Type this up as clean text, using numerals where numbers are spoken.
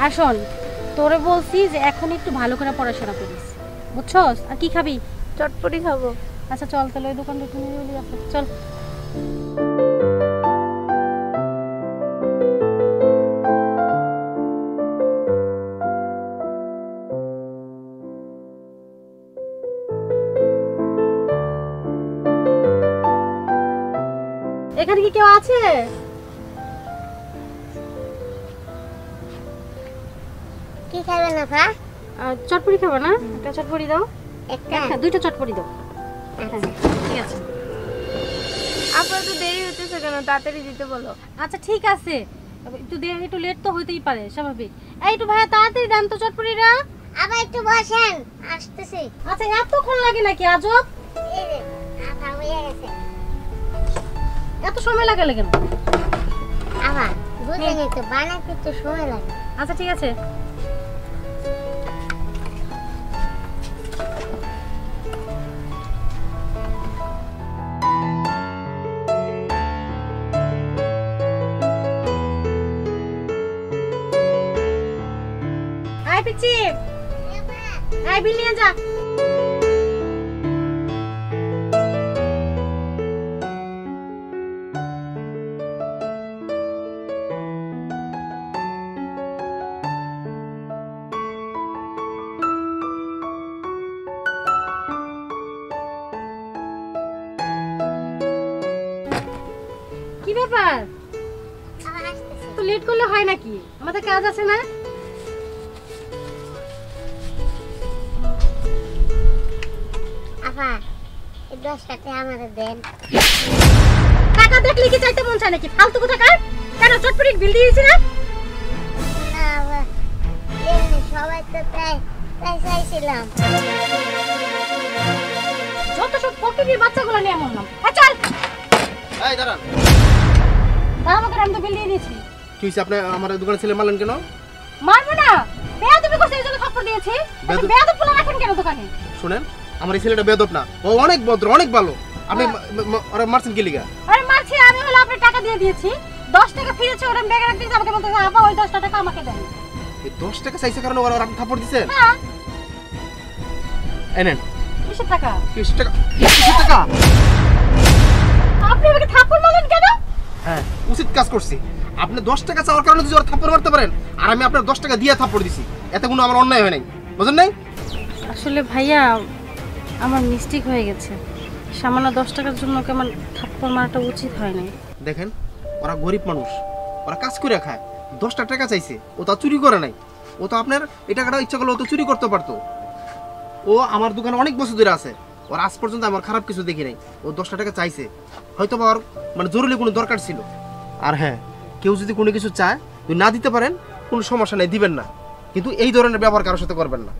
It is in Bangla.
আর শোন, তোরে বলছি যে এখন একটু ভালো করে পড়াশোনা করিস, বুঝছস? আর কি খাবি? চটপটি খাবো। আচ্ছা চল তাহলে ওই দোকানটা একটু নিয়ে আসো, চল। এখানে কি কেউ আছে? কি খাবে না পা? চটপটি খাবো না? একটা চটপটি দাও। একটা? দুইটা চটপটি দাও। হ্যাঁ ঠিক আছে। আপনার তো দেরি হতেছে কেন, তাড়াতাড়ি দিতে বলো। আচ্ছা ঠিক আছে, একটু লেট তো হইতেই পারে, স্বাভাবিক। এই একটু ভাইয়া তাড়াতাড়ি দেন তো চটপটিটা। আবার একটু বসেন, আসতেছি। আচ্ছা এতক্ষণ লাগে নাকি আজব? এই রে, আটা হয়ে গেছে। এত সময় লাগে কেন? আবার বুঝলেন তো, বানাতে তো সময় লাগে। আচ্ছা ঠিক আছে। আয় পিচ্ছি, আয় বিল নিয়ে যা। কি ব্যাপার, আবার আসতেছি। তো লেট করলে হয় নাকি? আমাদের কাজ আছে না? আপা, এই 10 টাকা আমাদের দেন। টাকা দেখলে কি চাইতে মন চায় নাকি? ফালতু কথা কার? কেন চটপটির বিল দিয়েছি না? না আপা, এমনি সবাই তো তাই চাইছিলাম। যত সব পকেটের বাচ্চাগুলো নিয়ে মরলাম। চল এই দাঁড়ান। আমাকে আমি তো বিল দিয়ে দিয়েছি। কি হইছে, আপনি আমার দোকানে ছেলে মারলেন কেন? মারবো না, বেয়াদবি করছে, এই জন্য থাপ্পড় দিয়েছি। বেয়াদব পোলা রাখেন কেন দোকানে? শুনেন, আমার এই ছেলেটা বেয়াদব না, ও অনেক ভদ্র, অনেক ভালো। আপনি ওরা মারছেন কি লিগা? আরে মারছি আমি, হলো আপনি টাকা দিয়ে দিয়েছি, 10 টাকা ফিরেছে, ওরা ব্যাগে রাখতে আমাকে বলতে আপা ওই 10 টাকা আমাকে দেন। এই 10 টাকা চাইছে কারণে ওরা আপনি থাপ্পড় দিছেন? হ্যাঁ। এই নেন। কিসের টাকা? 20 টাকা। 20 টাকা? আপনি আমাকে থাপ্পড় মারলেন কেন? হ্যাঁ, উচিত কাজ করছি। আপনি 10 টাকা চাওয়ার কারণে যদি ওরা থাপ্পড় মারতে পারেন, আর আমি আপনার 10 টাকা দিয়ে থাপ্পড় দিছি, এতে কোনো আমার অন্যায় হয় নাই, বুঝেন নাই? আসলে ভাইয়া আমার মিস্টেক হয়ে গেছে, সামান্য 10 টাকার জন্য ওকে আমার থাপ্পড় মারাটা উচিত হয় নাই। দেখেন, ওরা গরিব মানুষ, ওরা কাজ করে খায়। 10 টাকা চাইছে, ও তো চুরি করে নাই। ও তো আপনার এই টাকাটা ইচ্ছা করলে ও তো চুরি করতে পারতো। ও আমার দোকানে অনেক বছর ধরে আছে, ওর আজ পর্যন্ত আমার খারাপ কিছু দেখি নাই। ও 10 টাকা চাইছে, হয়তো বা ওর মানে জরুরি কোনো দরকার ছিল। আর হ্যাঁ, কেউ যদি কোনো কিছু চায়, যদি না দিতে পারেন কোনো সমস্যা নেই, দিবেন না, কিন্তু এই ধরনের ব্যবহার কারোর সাথে করবেন না।